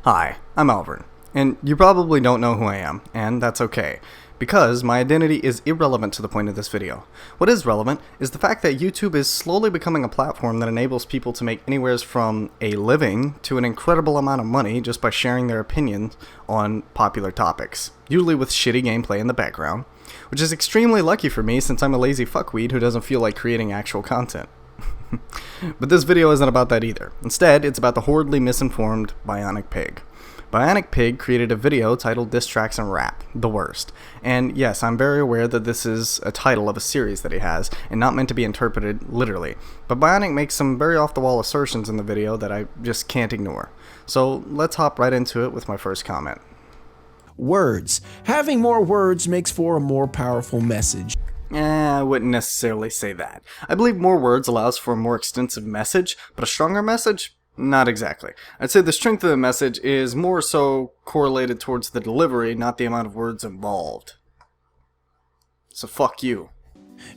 Hi, I'm Alvin, and you probably don't know who I am, and that's okay, because my identity is irrelevant to the point of this video. What is relevant is the fact that YouTube is slowly becoming a platform that enables people to make anywhere from a living to an incredible amount of money just by sharing their opinions on popular topics, usually with shitty gameplay in the background, which is extremely lucky for me since I'm a lazy fuckweed who doesn't feel like creating actual content. But this video isn't about that either. Instead, it's about the horribly misinformed Bionic Pig. Bionic Pig created a video titled Diss Tracks and Rap, the worst. And yes, I'm very aware that this is a title of a series that he has, and not meant to be interpreted literally. But Bionic makes some very off-the-wall assertions in the video that I just can't ignore. So let's hop right into it with my first comment. Words. Having more words makes for a more powerful message. I wouldn't necessarily say that. I believe more words allows for a more extensive message, but a stronger message? Not exactly. I'd say the strength of the message is more so correlated towards the delivery, not the amount of words involved. So fuck you.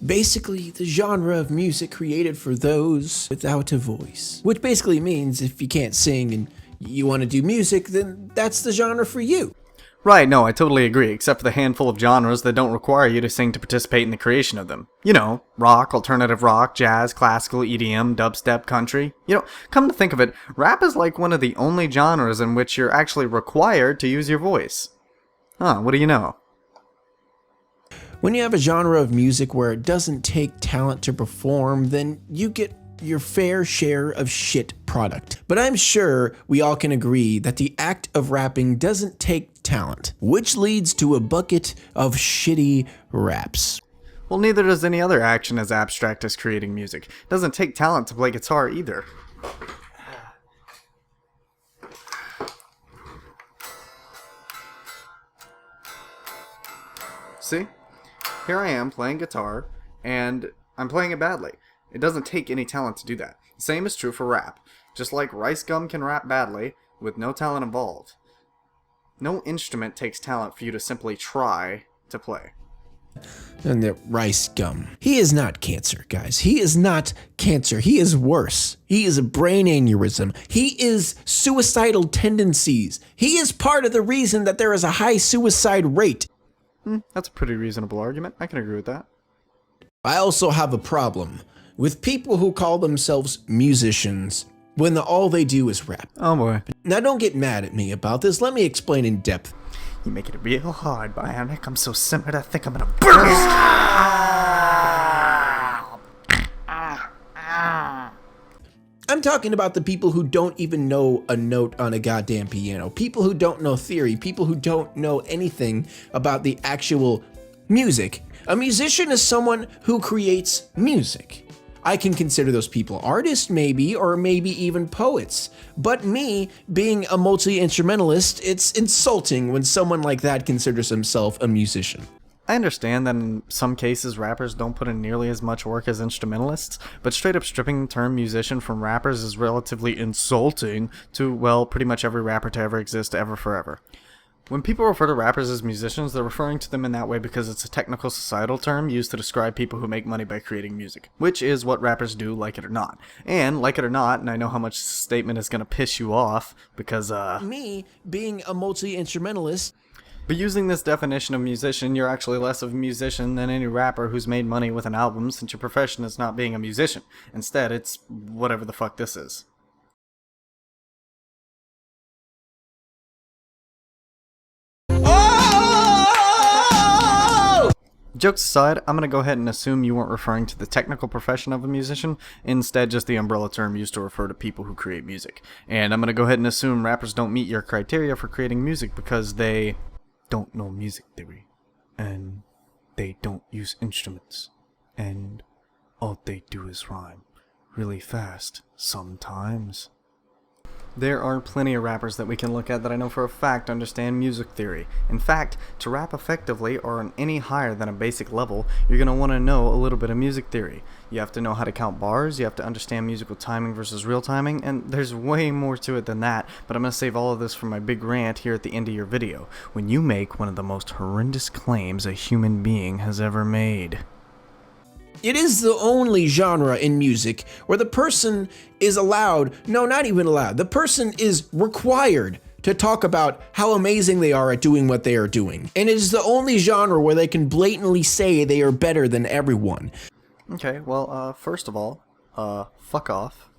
Basically, the genre of music created for those without a voice. Which basically means if you can't sing and you want to do music, then that's the genre for you. Right, no, I totally agree, except for the handful of genres that don't require you to sing to participate in the creation of them. You know, rock, alternative rock, jazz, classical, EDM, dubstep, country. You know, come to think of it, rap is like one of the only genres in which you're actually required to use your voice. Huh, what do you know? When you have a genre of music where it doesn't take talent to perform, then you get your fair share of shit product. But I'm sure we all can agree that the act of rapping doesn't take talent, which leads to a bucket of shitty raps. Well, neither does any other action as abstract as creating music. It doesn't take talent to play guitar either. See? Here I am playing guitar, and I'm playing it badly. It doesn't take any talent to do that. The same is true for rap. Just like Rice Gum can rap badly, with no talent involved. No instrument takes talent for you to simply try to play. And the Rice Gum. He is not cancer, guys. He is not cancer. He is worse. He is a brain aneurysm. He is suicidal tendencies. He is part of the reason that there is a high suicide rate. That's a pretty reasonable argument. I can agree with that. I also have a problem with people who call themselves musicians when all they do is rap. Oh boy. Now don't get mad at me about this. Let me explain in depth. You make it real hard, Bionic. I'm so simmered I think I'm gonna burst! I'm talking about the people who don't even know a note on a goddamn piano. People who don't know theory. People who don't know anything about the actual music. A musician is someone who creates music. I can consider those people artists maybe, or maybe even poets. But me, being a multi-instrumentalist, it's insulting when someone like that considers himself a musician. I understand that in some cases rappers don't put in nearly as much work as instrumentalists, but straight up stripping the term musician from rappers is relatively insulting to, well, pretty much every rapper to ever exist ever forever. When people refer to rappers as musicians, they're referring to them in that way because it's a technical societal term used to describe people who make money by creating music, which is what rappers do, like it or not. And, like it or not, and I know how much this statement is going to piss you off, because, Me, being a multi-instrumentalist. But using this definition of musician, you're actually less of a musician than any rapper who's made money with an album, since your profession is not being a musician. Instead, it's whatever the fuck this is. Jokes aside, I'm going to go ahead and assume you weren't referring to the technical profession of a musician, instead just the umbrella term used to refer to people who create music. And I'm going to go ahead and assume rappers don't meet your criteria for creating music because they don't know music theory, and they don't use instruments, and all they do is rhyme really fast sometimes. There are plenty of rappers that we can look at that I know for a fact understand music theory. In fact, to rap effectively or on any higher than a basic level, you're going to want to know a little bit of music theory. You have to know how to count bars, you have to understand musical timing versus real timing, and there's way more to it than that, but I'm going to save all of this for my big rant here at the end of your video, when you make one of the most horrendous claims a human being has ever made. It is the only genre in music where the person is allowed, no, not even allowed, the person is required to talk about how amazing they are at doing what they are doing. And it is the only genre where they can blatantly say they are better than everyone. Okay, well, first of all, fuck off.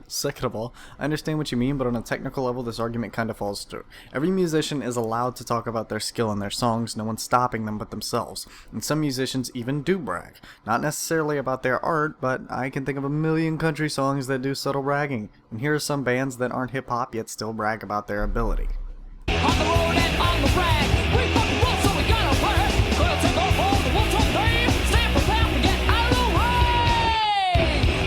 Second of all, I understand what you mean, but on a technical level, this argument kind of falls through. Every musician is allowed to talk about their skill in their songs, no one's stopping them but themselves. And some musicians even do brag. Not necessarily about their art, but I can think of a million country songs that do subtle bragging. And here are some bands that aren't hip-hop yet still brag about their ability. On the road and on the rag, we fucking roll, so we gotta work. Gonna take off all the wolves on game, stand prepared to get out of the way.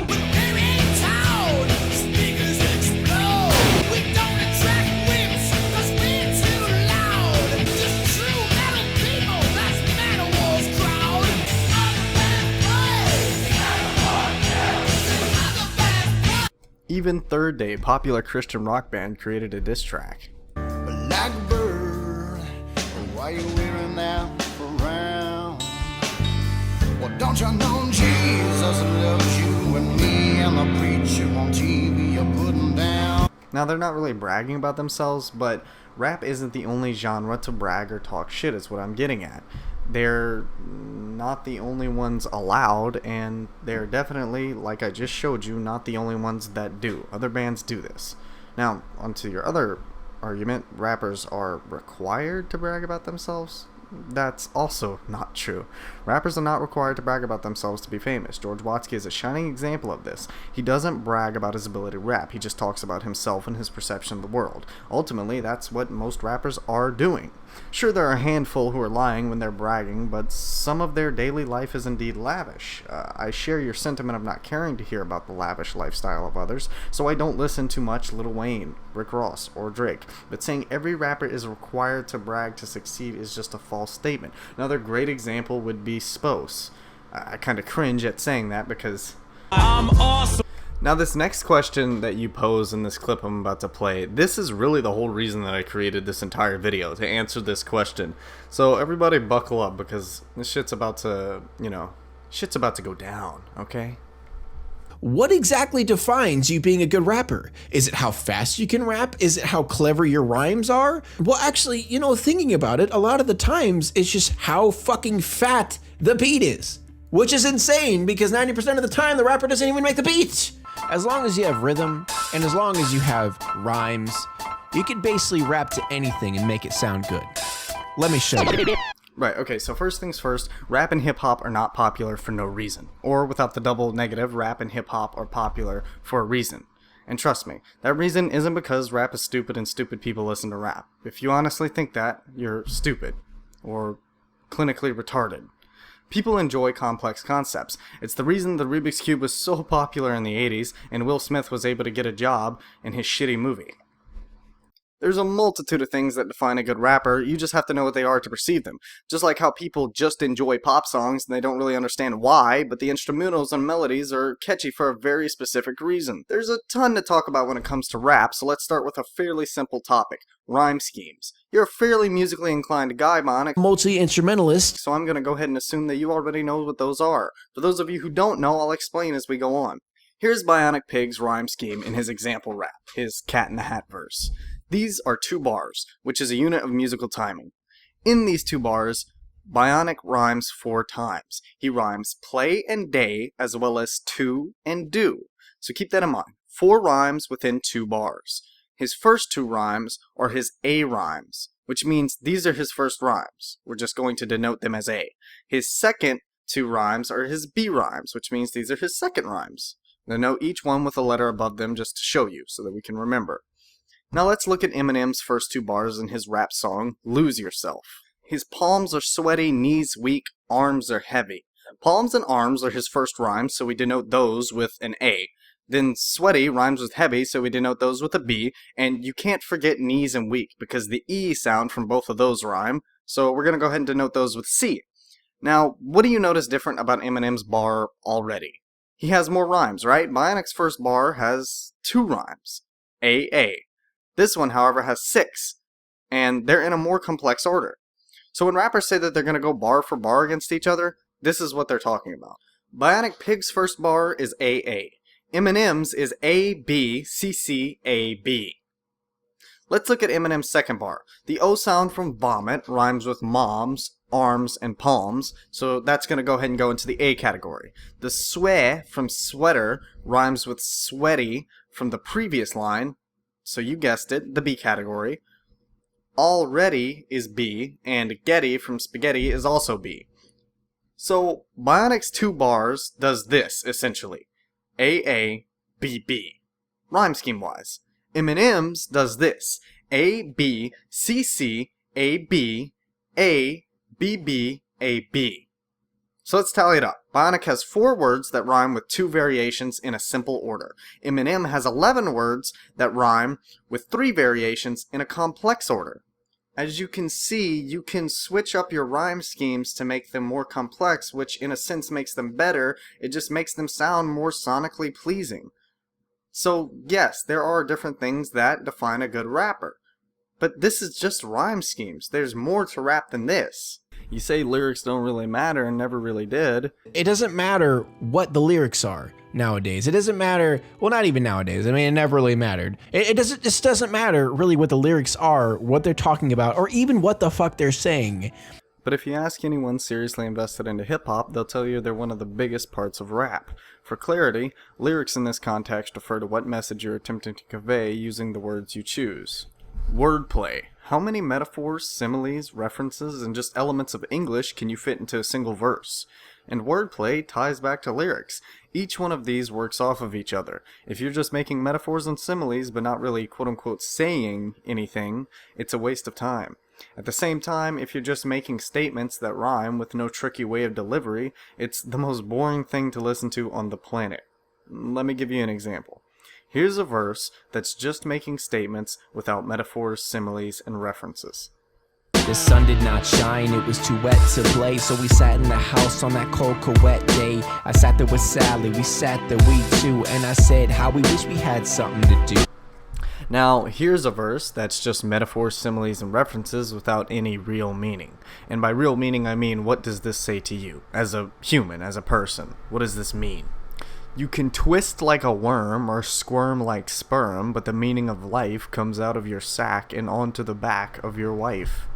We're in town, speakers explode. We don't attract whips, cause we're too loud. Just true metal people, that's Manowar's crowd. Even Third Day, popular Christian rock band, created a diss track. Like a bird, why you wearing that around? Well, don't you know Jesus loves you and me, and the preacher on TV you're putting down? Now, they're not really bragging about themselves, but rap isn't the only genre to brag or talk shit, is what I'm getting at. They're not the only ones allowed, and they're definitely, like I just showed you, not the only ones that do. Other bands do this. Now, onto your other argument, rappers are required to brag about themselves? That's also not true. Rappers are not required to brag about themselves to be famous. George Watsky is a shining example of this. He doesn't brag about his ability to rap, he just talks about himself and his perception of the world. Ultimately, that's what most rappers are doing. Sure, there are a handful who are lying when they're bragging, but some of their daily life is indeed lavish. I share your sentiment of not caring to hear about the lavish lifestyle of others, so I don't listen to much Lil Wayne, Rick Ross, or Drake. But saying every rapper is required to brag to succeed is just a false statement. Another great example would be Spose. I kind of cringe at saying that because I'm awesome. Now, this next question that you pose in this clip I'm about to play, this is really the whole reason that I created this entire video, to answer this question. So everybody buckle up, because this shit's about to, shit's about to go down, okay? What exactly defines you being a good rapper? Is it how fast you can rap? Is it how clever your rhymes are? Well, actually, thinking about it, a lot of the times it's just how fucking fat the beat is. Which is insane, because 90% of the time the rapper doesn't even make the beat. As long as you have rhythm, and as long as you have rhymes, you can basically rap to anything and make it sound good. Let me show you. Right, okay, so first things first, rap and hip-hop are not popular for no reason. Or without the double negative, rap and hip-hop are popular for a reason. And trust me, that reason isn't because rap is stupid and stupid people listen to rap. If you honestly think that, you're stupid. Or clinically retarded. People enjoy complex concepts. It's the reason the Rubik's Cube was so popular in the 80s, and Will Smith was able to get a job in his shitty movie. There's a multitude of things that define a good rapper, you just have to know what they are to perceive them. Just like how people just enjoy pop songs and they don't really understand why, but the instrumentals and melodies are catchy for a very specific reason. There's a ton to talk about when it comes to rap, so let's start with a fairly simple topic: rhyme schemes. You're a fairly musically inclined guy, Bionic, Multi-instrumentalist. so I'm going to go ahead and assume that you already know what those are. For those of you who don't know, I'll explain as we go on. Here's Bionic Pig's rhyme scheme in his example rap, his Cat in the Hat verse. These are 2 bars, which is a unit of musical timing. In these 2 bars, Bionic rhymes 4 times. He rhymes play and day, as well as to and do. So keep that in mind. 4 rhymes within 2 bars. His first 2 rhymes are his A rhymes, which means these are his first rhymes. We're just going to denote them as A. His second 2 rhymes are his B rhymes, which means these are his second rhymes. Denote each one with a letter above them just to show you, so that we can remember. Now let's look at Eminem's first 2 bars in his rap song, Lose Yourself. His palms are sweaty, knees weak, arms are heavy. Palms and arms are his first rhymes, so we denote those with an A. Then sweaty rhymes with heavy, so we denote those with a B. And you can't forget knees and weak, because the E sound from both of those rhyme, so we're going to go ahead and denote those with C. Now, what do you notice different about Eminem's bar already? He has more rhymes, right? Bionic's first bar has 2 rhymes. A. This one, however, has 6, and they're in a more complex order. So when rappers say that they're going to go bar for bar against each other, this is what they're talking about. Bionic Pig's first bar is AA. Eminem's is A, B, C, C, A, B. Let's look at Eminem's second bar. The O sound from vomit rhymes with moms, arms, and palms, so that's going to go ahead and go into the A category. The swe from sweater rhymes with sweaty from the previous line, so you guessed it, the B category. Already is B, and getty from spaghetti is also B. So Bionics 2 bars does this, essentially. A, B, B. Rhyme scheme wise. Eminem's does this. A, B, C, C, A, B, A, B, B, A, B. So let's tally it up. Bionic has 4 words that rhyme with 2 variations in a simple order. Eminem has 11 words that rhyme with 3 variations in a complex order. As you can see, you can switch up your rhyme schemes to make them more complex, which in a sense makes them better. It just makes them sound more sonically pleasing. So yes, there are different things that define a good rapper. But this is just rhyme schemes. There's more to rap than this. You say lyrics don't really matter and never really did. It doesn't matter what the lyrics are nowadays. It doesn't matter, well, not even nowadays. I mean, it never really mattered. It just doesn't matter really what the lyrics are, what they're talking about, or even what the fuck they're saying. But if you ask anyone seriously invested into hip-hop, they'll tell you they're one of the biggest parts of rap. For clarity, lyrics in this context refer to what message you're attempting to convey using the words you choose. Wordplay. How many metaphors, similes, references, and just elements of English can you fit into a single verse? And wordplay ties back to lyrics. Each one of these works off of each other. If you're just making metaphors and similes but not really quote-unquote saying anything, it's a waste of time. At the same time, if you're just making statements that rhyme with no tricky way of delivery, it's the most boring thing to listen to on the planet. Let me give you an example. Here's a verse that's just making statements without metaphors, similes, and references. The sun did not shine, it was too wet to play, so we sat in the house on that cold, wet day. I sat there with Sally, we sat there, we two, and I said how we wish we had something to do. Now, here's a verse that's just metaphors, similes, and references without any real meaning. And by real meaning, I mean, what does this say to you? As a human, as a person, what does this mean? You can twist like a worm or squirm like sperm, but the meaning of life comes out of your sack and onto the back of your wife.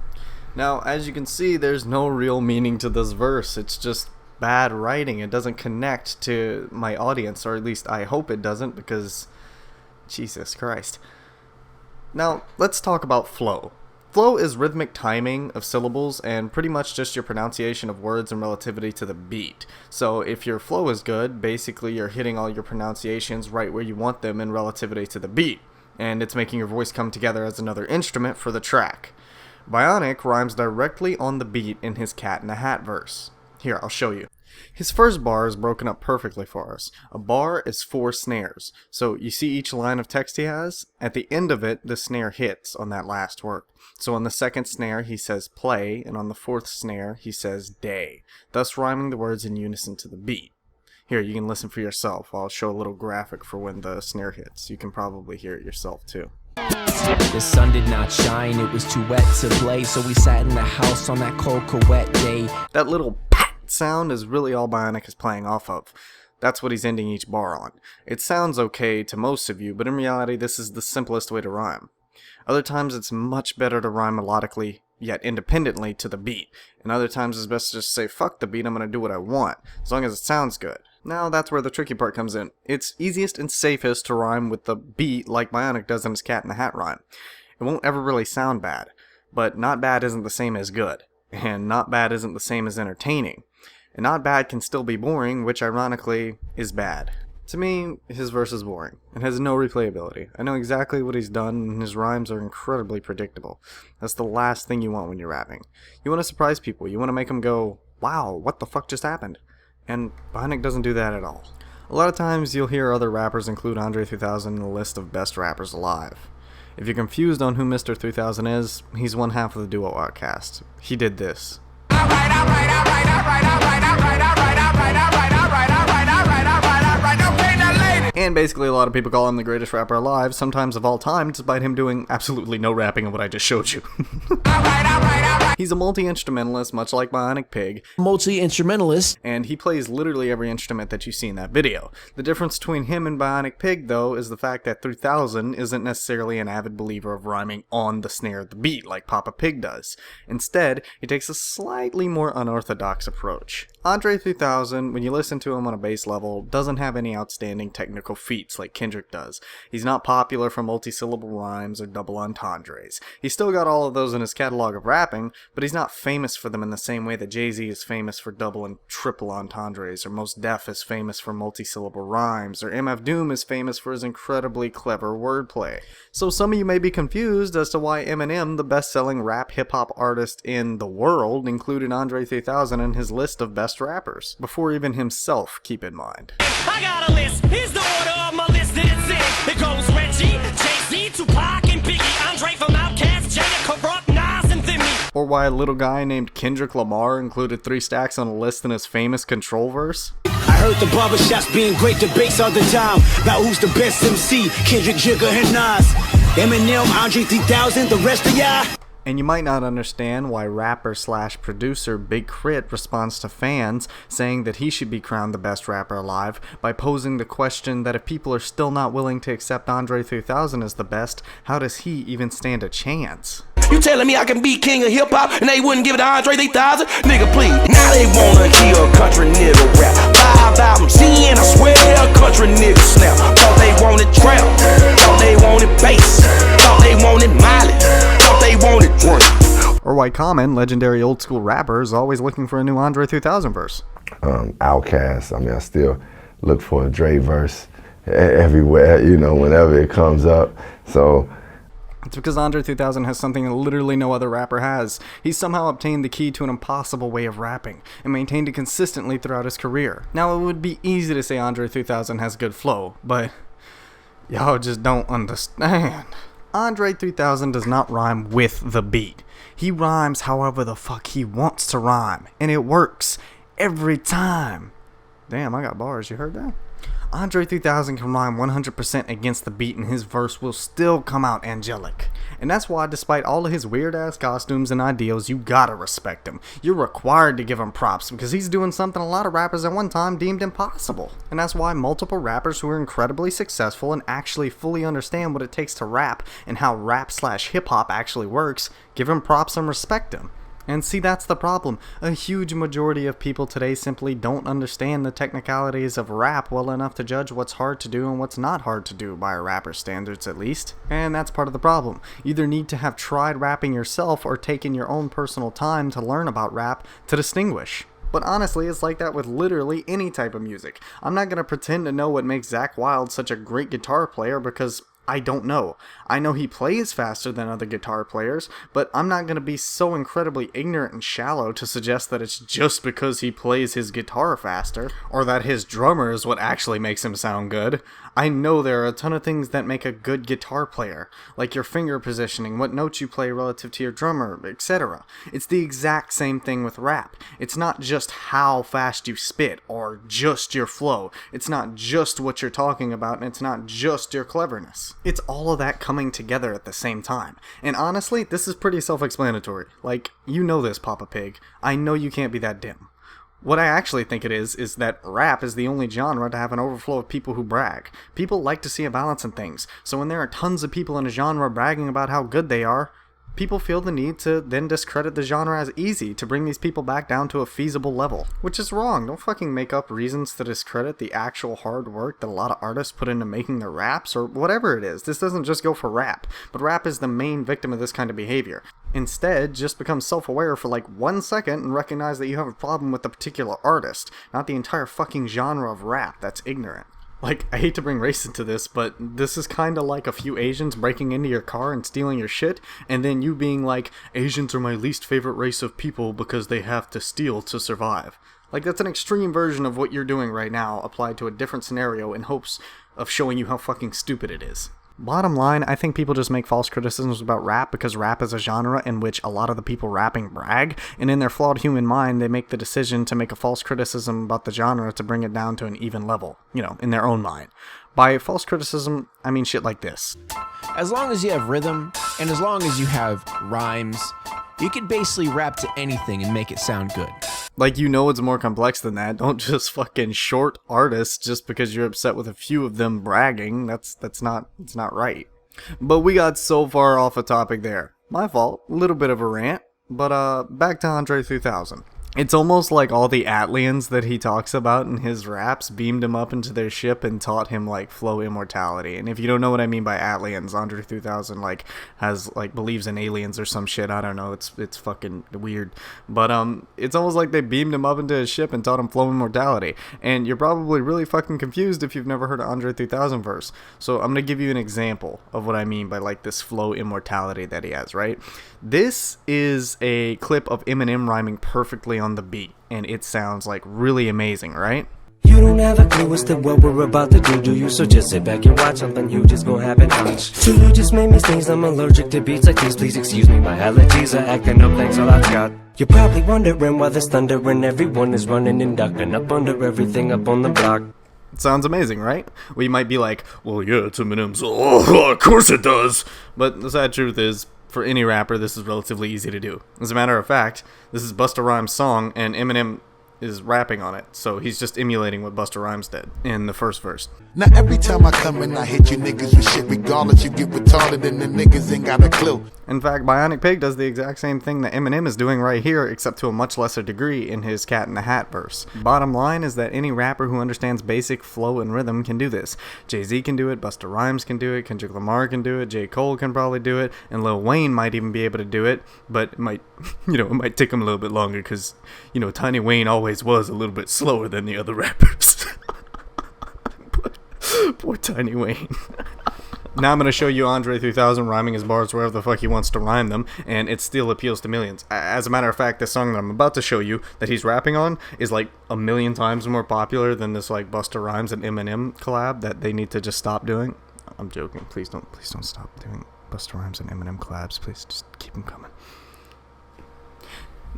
Now, as you can see, there's no real meaning to this verse. It's just bad writing. It doesn't connect to my audience, or at least I hope it doesn't, because Jesus Christ. Now, let's talk about flow. Flow is rhythmic timing of syllables and pretty much just your pronunciation of words in relativity to the beat. So if your flow is good, basically you're hitting all your pronunciations right where you want them in relativity to the beat, and it's making your voice come together as another instrument for the track. Bionic rhymes directly on the beat in his Cat in a Hat verse. Here, I'll show you. His first bar is broken up perfectly for us. A bar is 4 snares. So you see each line of text he has? At the end of it, the snare hits on that last word. So on the second snare, he says play, and on the 4th snare, he says day, thus rhyming the words in unison to the beat. Here, you can listen for yourself. I'll show a little graphic for when the snare hits. You can probably hear it yourself too. The sun did not shine, it was too wet to play, so we sat in the house on that cold, wet day. That little pat sound is really all Bionic is playing off of. That's what he's ending each bar on. It sounds okay to most of you, but in reality this is the simplest way to rhyme. Other times it's much better to rhyme melodically, yet independently to the beat. And other times it's best to just say, fuck the beat, I'm gonna do what I want, as long as it sounds good. Now that's where the tricky part comes in. It's easiest and safest to rhyme with the beat like Bionic does in his Cat in the Hat rhyme. It won't ever really sound bad, but not bad isn't the same as good, and not bad isn't the same as entertaining. And not bad can still be boring, which ironically is bad. To me, his verse is boring. It has no replayability. I know exactly what he's done, and his rhymes are incredibly predictable. That's the last thing you want when you're rapping. You want to surprise people. You want to make them go, wow, what the fuck just happened? And Bionic doesn't do that at all. A lot of times you'll hear other rappers include Andre 3000 in the list of best rappers alive. If you're confused on who Mr. 3000 is, he's one half of the duo Outkast. He did this. And basically a lot of people call him the greatest rapper alive, sometimes of all time, despite him doing absolutely no rapping of what I just showed you. He's a multi-instrumentalist, much like Bionic Pig, Multi-instrumentalist. and he plays literally every instrument that you see in that video. The difference between him and Bionic Pig, though, is the fact that 3000 isn't necessarily an avid believer of rhyming on the snare of the beat like Papa Pig does. Instead, he takes a slightly more unorthodox approach. Andre 3000, when you listen to him on a bass level, doesn't have any outstanding technical feats like Kendrick does. He's not popular for multi-syllable rhymes or double entendres. He's still got all of those in his catalog of rapping, but he's not famous for them in the same way that Jay-Z is famous for double and triple entendres, or Mos Def is famous for multi-syllable rhymes, or MF Doom is famous for his incredibly clever wordplay. So some of you may be confused as to why Eminem, the best-selling rap hip-hop artist in the world, included Andre 3000 in his list of best rappers, before even himself, keep in mind. I got a list. Here's the order of my list. It goes Reggie, Jay-Z, Tupac, and Biggie, Andre from Outkast, Jada, Corrupt, Nas, and Thimmy. Or why a little guy named Kendrick Lamar included 3 stacks on a list in his famous Control verse. I heard the barbershops being great debates all the time about who's the best MC, Kendrick, Jigga, and Nas. Eminem, Andre 3000, the rest of y'all. And you might not understand why rapper/producer Big Crit responds to fans saying that he should be crowned the best rapper alive by posing the question that if people are still not willing to accept Andre 3000 as the best, how does he even stand a chance? You telling me I can be king of hip hop and they wouldn't give it to Andre 3000? Nigga, please. Now they wanna hear a country nigga rap. 5 albums in, I swear a country nigga snap. Thought they wanted trap, thought they wanted bass, thought they wanted mileage, thought they wanted drink. Or why Common, legendary old school rapper, is always looking for a new Andre 3000 verse. Outkast. I mean, I still look for a Dre verse everywhere, you know, whenever it comes up. So It's because Andre 3000 has something that literally no other rapper has. He's somehow obtained the key to an impossible way of rapping, and maintained it consistently throughout his career. Now, it would be easy to say Andre 3000 has good flow, but y'all just don't understand. Andre 3000 does not rhyme with the beat. He rhymes however the fuck he wants to rhyme, and it works every time. Damn, I got bars, you heard that? Andre 3000 can rhyme 100% against the beat and his verse will still come out angelic. And that's why, despite all of his weird-ass costumes and ideals, you gotta respect him. You're required to give him props because he's doing something a lot of rappers at one time deemed impossible. And that's why multiple rappers who are incredibly successful and actually fully understand what it takes to rap and how rap/hip-hop actually works, give him props and respect him. And see, that's the problem. A huge majority of people today simply don't understand the technicalities of rap well enough to judge what's hard to do and what's not hard to do, by a rapper's standards at least. And that's part of the problem. You either need to have tried rapping yourself or taken your own personal time to learn about rap to distinguish. But honestly, it's like that with literally any type of music. I'm not going to pretend to know what makes Zakk Wylde such a great guitar player because I don't know. I know he plays faster than other guitar players, but I'm not going to be so incredibly ignorant and shallow to suggest that it's just because he plays his guitar faster, or that his drummer is what actually makes him sound good. I know there are a ton of things that make a good guitar player, like your finger positioning, what notes you play relative to your drummer, etc. It's the exact same thing with rap. It's not just how fast you spit, or just your flow. It's not just what you're talking about, and it's not just your cleverness. It's all of that coming together at the same time. And honestly, this is pretty self-explanatory. Like, you know this, Papa Pig. I know you can't be that dim. What I actually think it is that rap is the only genre to have an overflow of people who brag. People like to see a balance in things, so when there are tons of people in a genre bragging about how good they are, people feel the need to then discredit the genre as easy to bring these people back down to a feasible level. Which is wrong. Don't fucking make up reasons to discredit the actual hard work that a lot of artists put into making their raps, or whatever it is. This doesn't just go for rap, but rap is the main victim of this kind of behavior. Instead, just become self-aware for like 1 second and recognize that you have a problem with a particular artist, not the entire fucking genre of rap that's ignorant. Like, I hate to bring race into this, but this is kind of like a few Asians breaking into your car and stealing your shit, and then you being like, Asians are my least favorite race of people because they have to steal to survive. Like, that's an extreme version of what you're doing right now, applied to a different scenario in hopes of showing you how fucking stupid it is. Bottom line, I think people just make false criticisms about rap because rap is a genre in which a lot of the people rapping brag, and in their flawed human mind, they make the decision to make a false criticism about the genre to bring it down to an even level, in their own mind. By false criticism, I mean shit like this. As long as you have rhythm, and as long as you have rhymes, you can basically rap to anything and make it sound good. Like, it's more complex than that. Don't just fucking short artists just because you're upset with a few of them bragging. It's not right. But we got so far off a topic there. My fault. A little bit of a rant. But back to Andre 3000. It's almost like all the Atlians that he talks about in his raps beamed him up into their ship and taught him, flow immortality. And if you don't know what I mean by Atlians, Andre 3000, believes in aliens or some shit. I don't know. It's fucking weird. But, it's almost like they beamed him up into his ship and taught him flow immortality. And you're probably really fucking confused if you've never heard an Andre 3000 verse. So I'm gonna give you an example of what I mean by, this flow immortality that he has, right? This is a clip of Eminem rhyming perfectly on the beat, and it sounds really amazing, right? You don't have a clue as to what we're about to do you? So just sit back and watch, something huge is gonna happen. So you just made me sneeze, I'm allergic to beats like these. Please excuse me, my allergies are acting up, thanks all I've got. You're probably wondering why there's thunder and everyone is running and ducking up under everything up on the block. It sounds amazing, right? We might be like, well, yeah, it's Eminem's. Oh, of course it does. But the sad truth is, for any rapper, this is relatively easy to do. As a matter of fact, this is Busta Rhymes' song, and Eminem is rapping on it, so he's just emulating what Busta Rhymes did in the first verse. Now every time I come in, I hit you niggas with shit. Regardless, you get retarded and the niggas ain't got a clue. In fact, Bionic Pig does the exact same thing that Eminem is doing right here, except to a much lesser degree in his Cat in the Hat verse. Bottom line is that any rapper who understands basic flow and rhythm can do this. Jay-Z can do it, Busta Rhymes can do it, Kendrick Lamar can do it, J. Cole can probably do it, and Lil Wayne might even be able to do it, but it might, it might take him a little bit longer because, Tiny Wayne always was a little bit slower than the other rappers. Poor Tiny Wayne. Now I'm going to show you Andre 3000 rhyming his bars wherever the fuck he wants to rhyme them, and it still appeals to millions. As a matter of fact, this song that I'm about to show you that he's rapping on is a million times more popular than this Busta Rhymes and Eminem collab that they need to just stop doing. I'm joking. Please don't stop doing Busta Rhymes and Eminem collabs. Please just keep them coming.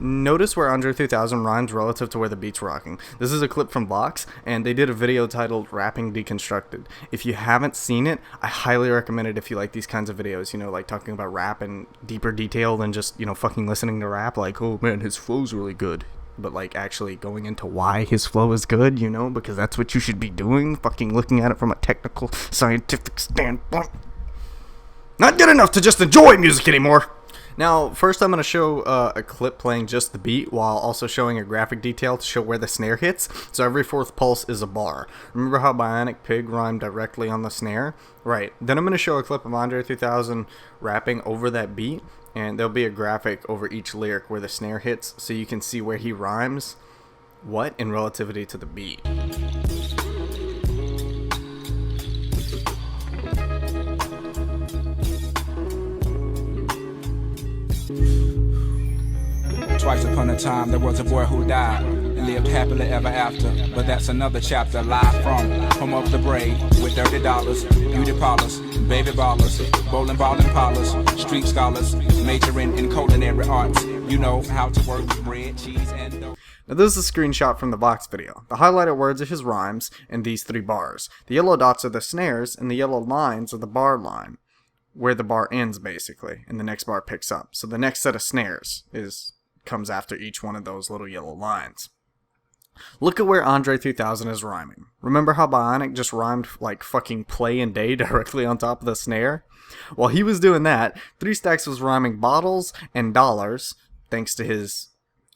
Notice where Andre 3000 rhymes relative to where the beat's rocking. This is a clip from Vox, and they did a video titled Rapping Deconstructed. If you haven't seen it, I highly recommend it if you like these kinds of videos, talking about rap in deeper detail than just, fucking listening to rap, oh man, his flow's really good. But, actually going into why his flow is good, because that's what you should be doing, fucking looking at it from a technical, scientific standpoint. Not good enough to just enjoy music anymore! Now, first I'm going to show a clip playing just the beat while also showing a graphic detail to show where the snare hits. So every fourth pulse is a bar. Remember how Bionic Pig rhymed directly on the snare? Right. Then I'm going to show a clip of Andre 3000 rapping over that beat, and there'll be a graphic over each lyric where the snare hits so you can see where he rhymes what in relativity to the beat. Twice upon a time, there was a boy who died and lived happily ever after. But that's another chapter. Live from home of the brave with $30, beauty parlors, baby ballers, bowling ball and parlors, street scholars, majoring in culinary arts. You know how to work with bread, cheese, and dough. Now this is a screenshot from the Vox video. The highlighted words are his rhymes and these three bars. The yellow dots are the snares and the yellow lines are the bar line, where the bar ends basically, and the next bar picks up. So the next set of snares comes after each one of those little yellow lines. Look at where Andre 3000 is rhyming. Remember how Bionic just rhymed fucking play and day directly on top of the snare? While he was doing that, 3 Stacks was rhyming bottles and dollars, thanks to his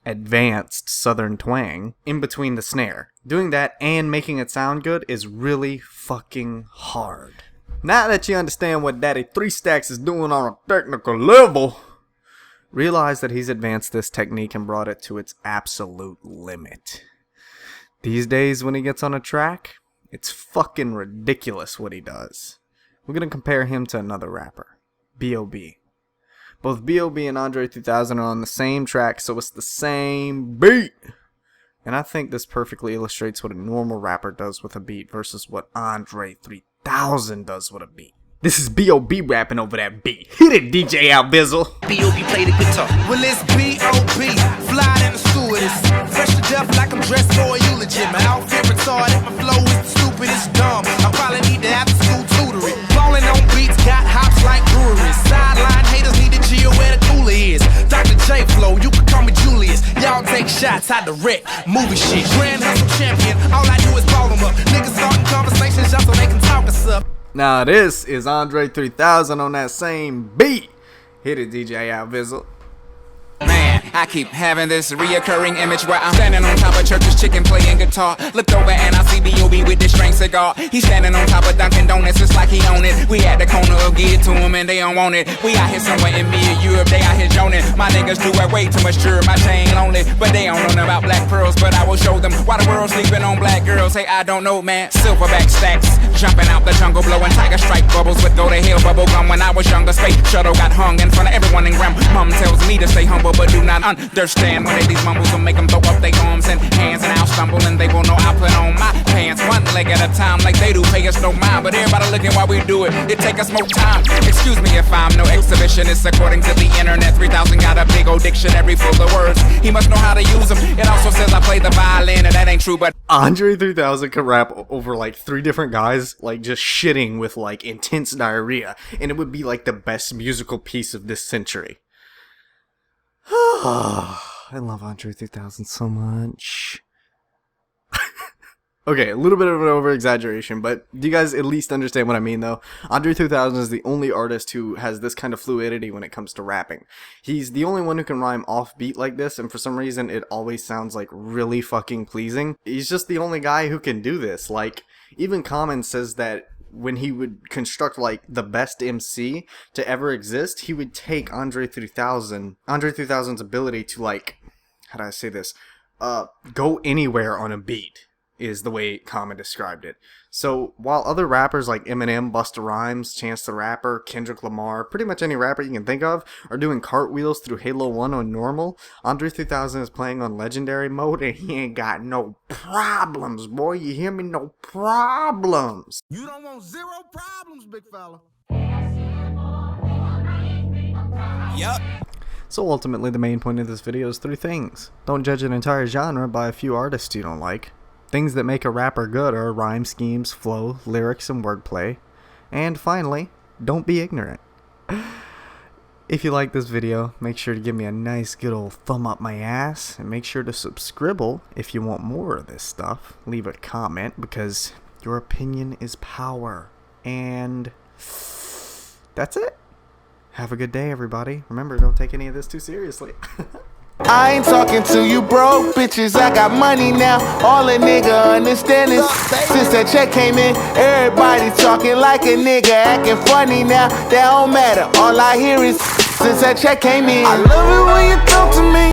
advanced southern twang, in between the snare. Doing that and making it sound good is really fucking hard. Now that you understand what Daddy 3 Stacks is doing on a technical level, realize that he's advanced this technique and brought it to its absolute limit. These days when he gets on a track, it's fucking ridiculous what he does. We're gonna compare him to another rapper, B.O.B. Both B.O.B. and Andre 3000 are on the same track, so it's the same beat. And I think this perfectly illustrates what a normal rapper does with a beat versus what Andre 3000 does with a beat. This is B.O.B. rapping over that beat. Hit it, DJ Albizzle. B.O.B. play the guitar. Well, it's B.O.B. Fly in the stewardess. Fresh to death like I'm dressed for a eulogy. My outfit retarded, my flow is stupid, it's dumb. I probably need to after school tutoring. Falling on beats, got hops like breweries. Sideline haters need to chill where the cooler is. Dr. J Flow, you can call me Julius. Y'all take shots, I direct movie shit. Grand Hustle champion, all I do is ball them up. Niggas starting conversations just so they can talk us up. Now this is Andre 3000 on that same beat. Hit it, DJ Albizzle. Man, I keep having this reoccurring image where I'm standing on top of Church's chicken playing guitar. Looked over and I see B.O.B. with this string cigar. He's standing on top of Dunkin' Donuts just like he own it. We at the corner of give it to him and they don't want it. We out here somewhere in mid-Europe, they out here joning. My niggas do it way too much sure, my chain lonely. But they don't know about black pearls, but I will show them why the world's sleeping on black girls. Hey, I don't know, man. Silverback stacks, jumping out the jungle, blowing tiger stripe bubbles with go to hell bubble gum. When I was younger, space shuttle got hung in front of everyone in Graham. Mom tells me to stay humble, but do not understand when these mumbles will make them throw up their arms and hands, and I'll stumble and they will know I'll put on my pants one leg at a time like they do. Pay us no mind, but everybody looking while we do it. It take us more time. Excuse me if I'm no exhibitionist. According to the internet, 3000 got a big old dictionary full of words. He must know how to use them. It also says I play the violin, and that ain't true, but Andre 3000 could rap over like 3 different guys, like just shitting with like intense diarrhea, and it would be like the best musical piece of this century. I love Andre 3000 so much. Okay, a little bit of an over-exaggeration, but do you guys at least understand what I mean, though? Andre 3000 is the only artist who has this kind of fluidity when it comes to rapping. He's the only one who can rhyme off-beat like this, and for some reason, it always sounds, like, really fucking pleasing. He's just the only guy who can do this. Like, even Common says that when he would construct, like, the best MC to ever exist, he would take Andre 3000's ability to, like, how do I say this? Go anywhere on a beat, is the way Common described it. So, while other rappers like Eminem, Busta Rhymes, Chance the Rapper, Kendrick Lamar, pretty much any rapper you can think of, are doing cartwheels through Halo 1 on normal, Andre 3000 is playing on legendary mode, and he ain't got no problems, boy. You hear me? No problems. You don't want zero problems, big fella. yup. So ultimately, the main point of this video is 3 things. Don't judge an entire genre by a few artists you don't like. Things that make a rapper good are rhyme schemes, flow, lyrics, and wordplay. And finally, don't be ignorant. If you like this video, make sure to give me a nice good old thumb up my ass, and make sure to subscribe if you want more of this stuff. Leave a comment, because your opinion is power. And that's it. Have a good day, everybody. Remember, don't take any of this too seriously. I ain't talking to you broke bitches, I got money now. All a nigga understand is since that check came in, everybody talking like a nigga, acting funny now. That don't matter, all I hear is since that check came in. I love it when you talk to me.